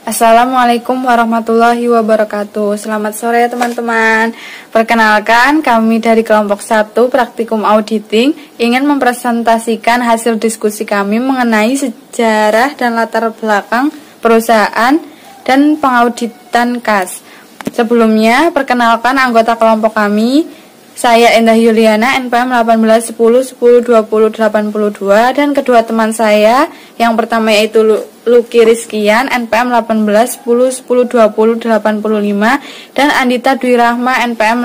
Assalamualaikum warahmatullahi wabarakatuh. Selamat sore teman-teman. Perkenalkan, kami dari kelompok 1 Praktikum Auditing ingin mempresentasikan hasil diskusi kami mengenai sejarah dan latar belakang perusahaan dan pengauditan KAS. Sebelumnya, perkenalkan anggota kelompok kami. Saya Endah Yuliana, NPM 1810102082, dan kedua teman saya, yang pertama yaitu Luki Rizkian, NPM 1810102085, dan Andita Dwi Rahma, NPM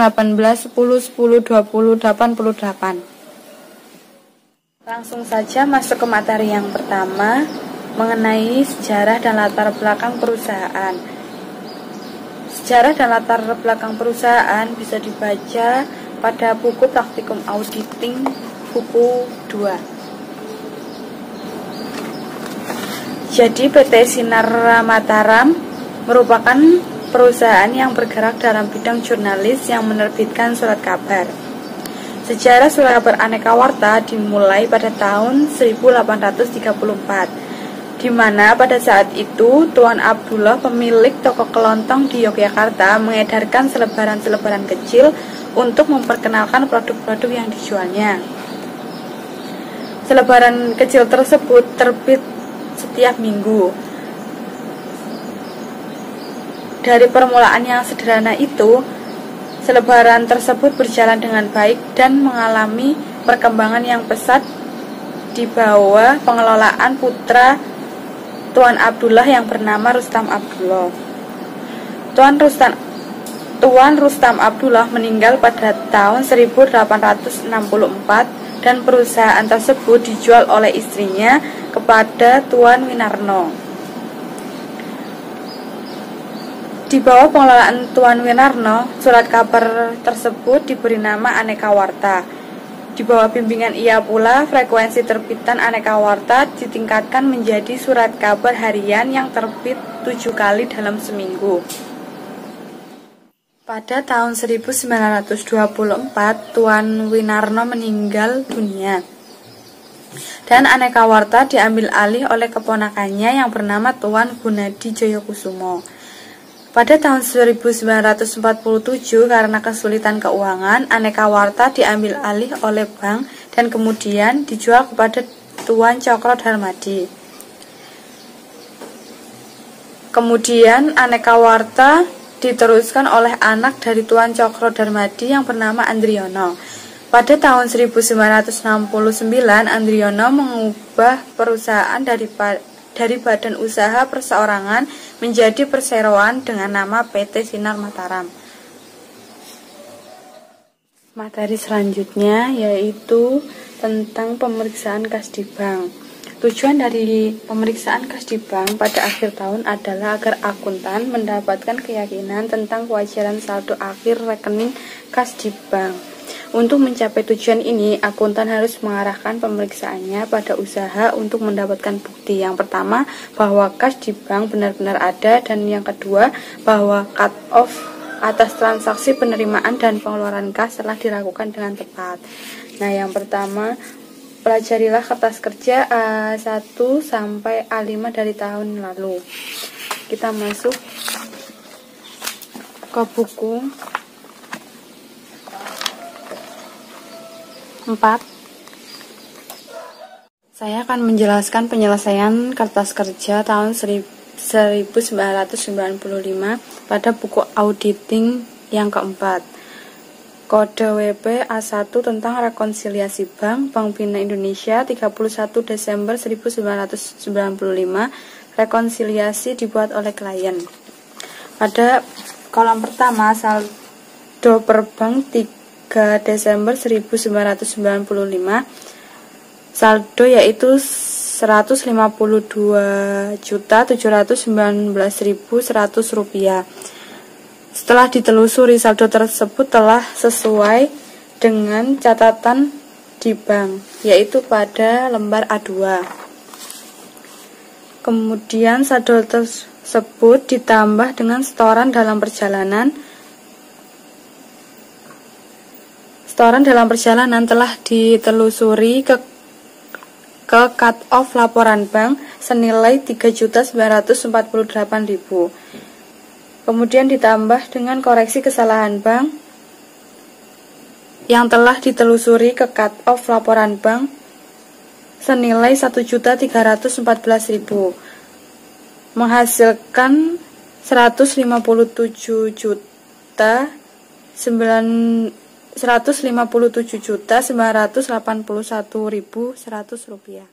1810102088. Langsung saja masuk ke materi yang pertama, mengenai sejarah dan latar belakang perusahaan. Sejarah dan latar belakang perusahaan bisa dibaca pada buku Praktikum Auditing buku 2. Jadi PT Sinar Mataram merupakan perusahaan yang bergerak dalam bidang jurnalis yang menerbitkan surat kabar. Sejarah surat kabar Aneka Warta dimulai pada tahun 1834. Di mana pada saat itu Tuan Abdullah, pemilik toko kelontong di Yogyakarta, mengedarkan selebaran-selebaran kecil untuk memperkenalkan produk-produk yang dijualnya. Selebaran kecil tersebut terbit setiap minggu. Dari permulaan yang sederhana itu, selebaran tersebut berjalan dengan baik dan mengalami perkembangan yang pesat di bawah pengelolaan putra Tuan Abdullah yang bernama Rustam Abdullah. Tuan Rustam Abdullah meninggal pada tahun 1864 dan perusahaan tersebut dijual oleh istrinya kepada Tuan Winarno. Di bawah pengelolaan Tuan Winarno, surat kabar tersebut diberi nama Aneka Warta. Di bawah bimbingan ia pula, frekuensi terbitan Aneka Warta ditingkatkan menjadi surat kabar harian yang terbit 7 kali dalam seminggu. Pada tahun 1924, Tuan Winarno meninggal dunia, dan Aneka Warta diambil alih oleh keponakannya yang bernama Tuan Gunadi Joyokusumo. Pada tahun 1947, karena kesulitan keuangan, Aneka Warta diambil alih oleh bank dan kemudian dijual kepada Tuan Cokro Darmadi. Kemudian Aneka Warta diteruskan oleh anak dari Tuan Cokro Darmadi yang bernama Andriono. Pada tahun 1969, Andriono mengubah perusahaan dari badan usaha perseorangan menjadi perseroan dengan nama PT Sinar Mataram. Materi selanjutnya yaitu tentang pemeriksaan kas di bank. Tujuan dari pemeriksaan kas di bank pada akhir tahun adalah agar akuntan mendapatkan keyakinan tentang kewajaran saldo akhir rekening kas di bank. Untuk mencapai tujuan ini, akuntan harus mengarahkan pemeriksaannya pada usaha untuk mendapatkan bukti. Yang pertama, bahwa kas di bank benar-benar ada, dan yang kedua, bahwa cut-off atas transaksi penerimaan dan pengeluaran kas telah dilakukan dengan tepat. Nah, yang pertama, pelajarilah kertas kerja A1 sampai A5 dari tahun lalu. Kita masuk ke buku 4. Saya akan menjelaskan penyelesaian kertas kerja tahun 1995 pada buku auditing yang keempat. Kode WP A1 tentang rekonsiliasi Bank Bina Indonesia 31 Desember 1995. Rekonsiliasi dibuat oleh klien. Pada kolom pertama, saldo per bank 3 Desember 1995, saldo yaitu Rp152.719.100. Setelah ditelusuri, saldo tersebut telah sesuai dengan catatan di bank, yaitu pada lembar A2. Kemudian saldo tersebut ditambah dengan setoran dalam perjalanan. Setoran dalam perjalanan telah ditelusuri ke cut off laporan bank senilai 3.948.000. Kemudian ditambah dengan koreksi kesalahan bank yang telah ditelusuri ke cut off laporan bank senilai 1.314.000, menghasilkan 157.981.100 rupiah.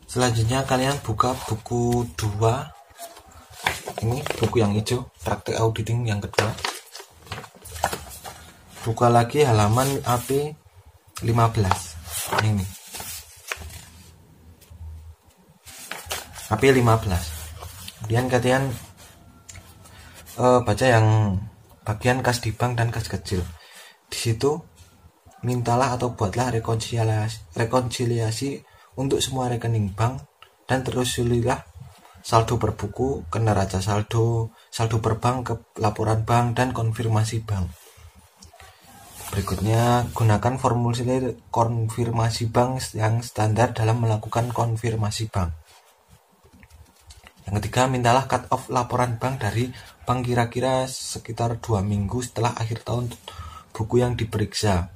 Selanjutnya kalian buka buku 2. Ini buku yang hijau, praktek auditing yang kedua. Buka lagi halaman AP 15. Ini. AP 15. Kemudian kalian baca yang bagian kas di bank dan kas kecil. Di situ mintalah atau buatlah rekonsiliasi untuk semua rekening bank dan telusulilah saldo per buku ke neraca saldo, saldo per bank ke laporan bank dan konfirmasi bank. Berikutnya, gunakan formulir konfirmasi bank yang standar dalam melakukan konfirmasi bank. Yang ketiga, mintalah cut off laporan bank dari bank kira-kira sekitar 2 minggu setelah akhir tahun buku yang diperiksa.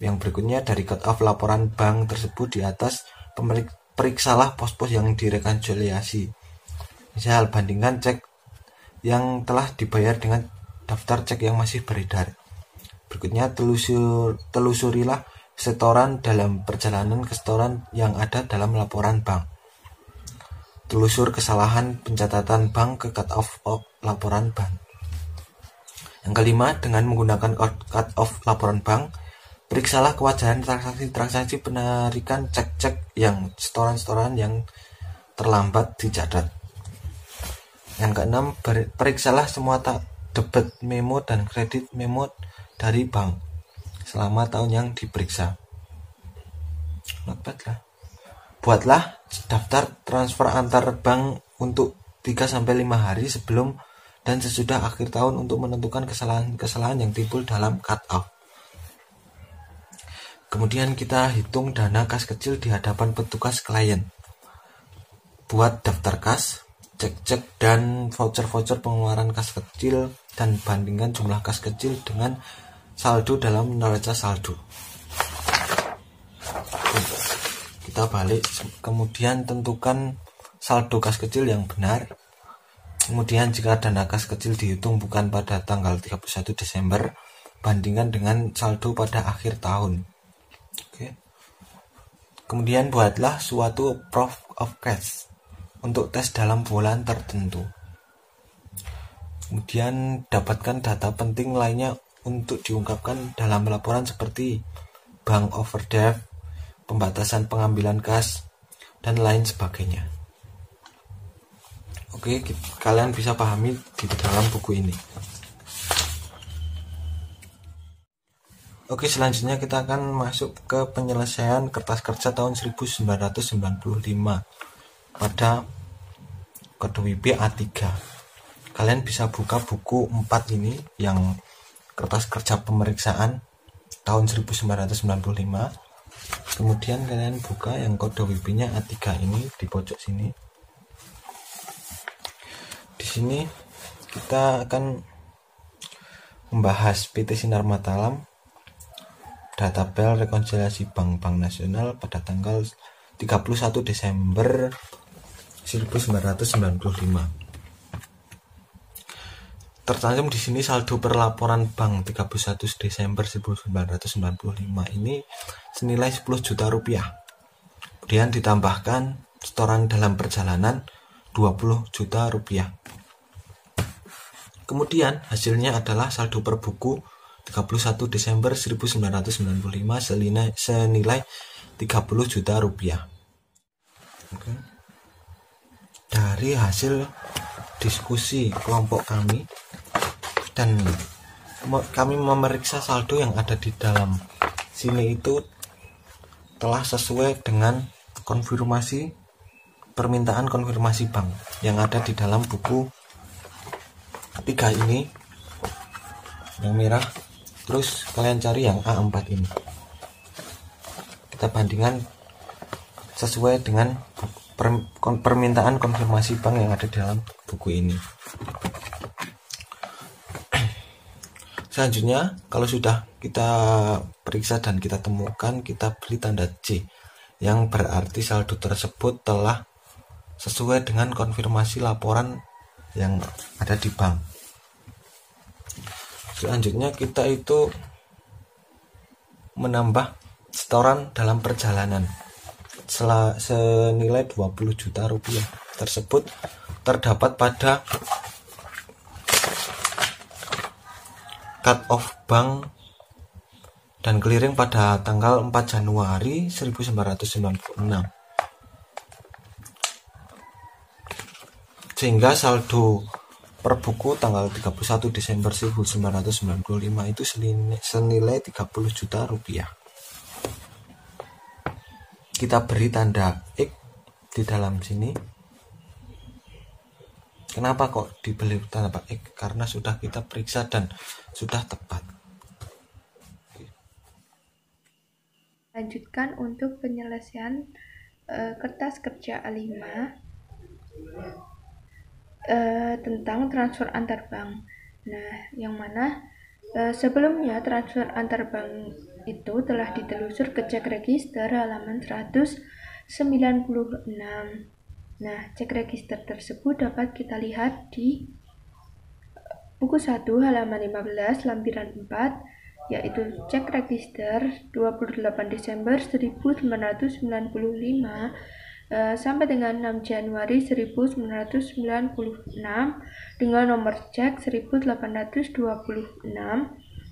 Yang berikutnya, dari cut off laporan bank tersebut di atas, periksalah pos-pos yang direkonsiliasi. Misal, bandingkan cek yang telah dibayar dengan daftar cek yang masih beredar. Berikutnya, telusurilah setoran dalam perjalanan ke setoran yang ada dalam laporan bank. Telusur kesalahan pencatatan bank ke cut off laporan bank. Yang kelima, dengan menggunakan cut off laporan bank, periksalah kewajaran transaksi penarikan cek-cek yang setoran-setoran yang terlambat dicatat. Yang keenam, periksalah semua debit memo dan kredit memo dari bank selama tahun yang diperiksa. Buatlah daftar transfer antar bank untuk 3-5 hari sebelum dan sesudah akhir tahun untuk menentukan kesalahan-kesalahan yang timbul dalam cut off. Kemudian kita hitung dana kas kecil di hadapan petugas klien. Buat daftar kas, cek-cek dan voucher-voucher pengeluaran kas kecil dan bandingkan jumlah kas kecil dengan saldo dalam neraca saldo. Kita balik, kemudian tentukan saldo kas kecil yang benar. Kemudian jika dana kas kecil dihitung bukan pada tanggal 31 Desember, bandingkan dengan saldo pada akhir tahun. Oke. Kemudian buatlah suatu proof of cash untuk tes dalam bulan tertentu. Kemudian dapatkan data penting lainnya untuk diungkapkan dalam laporan seperti bank overdraft, pembatasan pengambilan kas, dan lain sebagainya. Oke, kalian bisa pahami di dalam buku ini. Oke, selanjutnya kita akan masuk ke penyelesaian kertas kerja tahun 1995 pada kode WIB A3. Kalian bisa buka buku 4 ini yang kertas kerja pemeriksaan tahun 1995. Kemudian kalian buka yang kode WIB-nya A3 ini di pojok sini. Di sini kita akan membahas PT Sinar Mataram, data tabel rekonsiliasi bank-bank nasional pada tanggal 31 Desember 1995. Tercantum di sini saldo per laporan bank 31 Desember 1995 ini senilai 10 juta rupiah. Kemudian ditambahkan setoran dalam perjalanan 20 juta rupiah. Kemudian hasilnya adalah saldo per buku 31 Desember 1995 senilai 30 juta rupiah. Oke. Dari hasil diskusi kelompok kami dan kami memeriksa saldo yang ada di dalam sini itu telah sesuai dengan permintaan konfirmasi bank yang ada di dalam buku 3 ini yang merah. Terus kalian cari yang A4 ini. kita bandingkan sesuai dengan permintaan konfirmasi bank yang ada di dalam buku ini. Selanjutnya, kalau sudah kita periksa dan kita temukan, kita beri tanda C, yang berarti saldo tersebut telah sesuai dengan konfirmasi laporan yang ada di bank. Selanjutnya kita itu menambah setoran dalam perjalanan senilai 20 juta rupiah. Tersebut terdapat pada cut off bank dan clearing pada tanggal 4 Januari 1996. Sehingga saldo per buku tanggal 31 Desember 1995 itu senilai 30 juta rupiah. Kita beri tanda X di dalam sini. Kenapa kok diberi tanda X? Karena sudah kita periksa dan sudah tepat. Lanjutkan untuk penyelesaian kertas kerja A5 tentang transfer antar bank. Nah, yang mana sebelumnya transfer antar bank itu telah ditelusur ke cek register halaman 196. Nah, cek register tersebut dapat kita lihat di buku 1 halaman 15 lampiran 4, yaitu cek register 28 Desember 1995 sampai dengan 6 Januari 1996 dengan nomor cek 1826,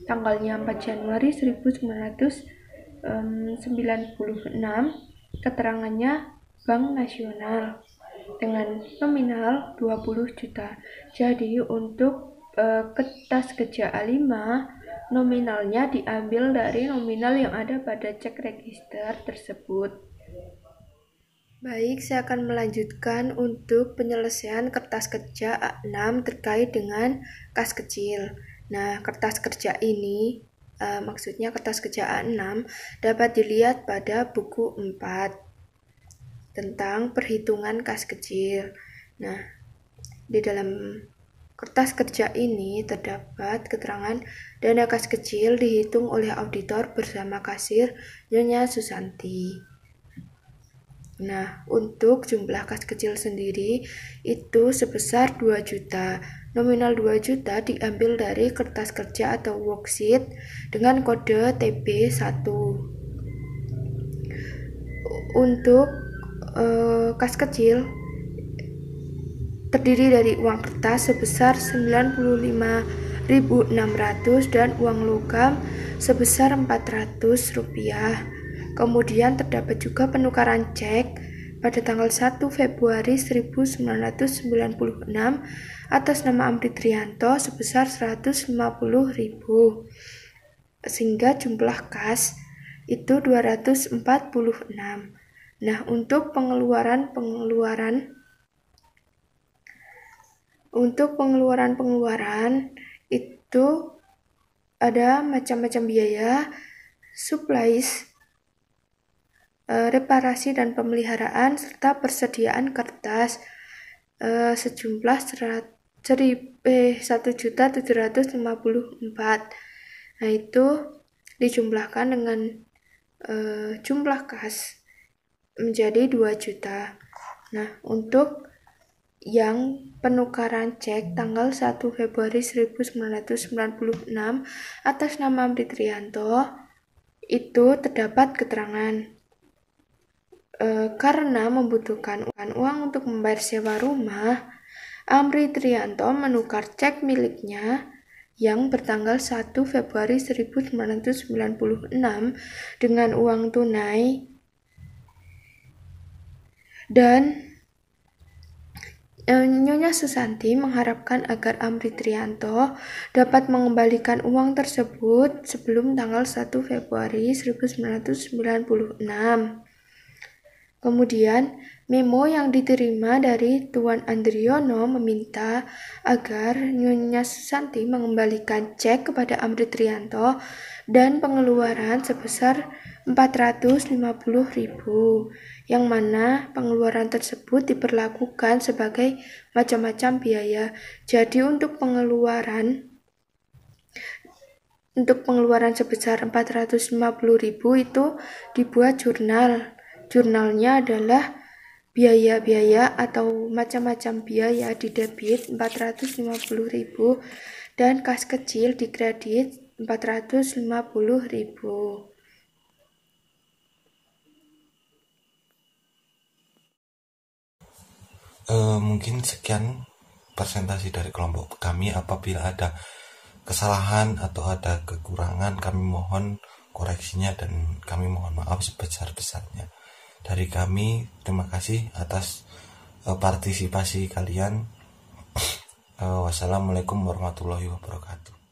tanggalnya 4 Januari 1996, keterangannya Bank Nasional dengan nominal 20 juta. Jadi untuk kertas kerja A5 nominalnya diambil dari nominal yang ada pada cek register tersebut. Baik, saya akan melanjutkan untuk penyelesaian kertas kerja A6 terkait dengan kas kecil. Nah, kertas kerja ini, maksudnya kertas kerja A6 dapat dilihat pada buku 4 tentang perhitungan kas kecil. Nah, di dalam kertas kerja ini terdapat keterangan dana kas kecil dihitung oleh auditor bersama kasir Nyonya Susanti. Nah, untuk jumlah kas kecil sendiri itu sebesar 2 juta. Nominal 2 juta diambil dari kertas kerja atau worksheet dengan kode TB1. Untuk kas kecil terdiri dari uang kertas sebesar 95.600 dan uang logam sebesar 400 rupiah. Kemudian terdapat juga penukaran cek pada tanggal 1 Februari 1996 atas nama Amri Trianto sebesar 150.000, sehingga jumlah kas itu 246. Nah, untuk pengeluaran itu ada macam-macam biaya, supplies, reparasi dan pemeliharaan serta persediaan kertas sejumlah 1.754. Nah, itu dijumlahkan dengan jumlah kas menjadi 2 juta. Nah, untuk yang penukaran cek tanggal 1 Februari 1996 atas nama Amri Trianto itu terdapat keterangan karena membutuhkan uang untuk membayar sewa rumah, Amri Trianto menukar cek miliknya yang bertanggal 1 Februari 1996 dengan uang tunai, dan Nyonya Susanti mengharapkan agar Amri Trianto dapat mengembalikan uang tersebut sebelum tanggal 1 Februari 1996. Kemudian, memo yang diterima dari Tuan Andriono meminta agar Nyonya Susanti mengembalikan cek kepada Amri Trianto dan pengeluaran sebesar 450.000, yang mana pengeluaran tersebut diperlakukan sebagai macam-macam biaya. Jadi untuk pengeluaran sebesar 450.000 itu dibuat jurnal. Jurnalnya adalah biaya-biaya atau macam-macam biaya di debit 450.000 dan kas kecil di kredit 450.000. Mungkin sekian presentasi dari kelompok kami. Apabila ada kesalahan atau ada kekurangan, kami mohon koreksinya dan kami mohon maaf sebesar-besarnya. Dari kami, terima kasih atas partisipasi kalian. Wassalamualaikum warahmatullahi wabarakatuh.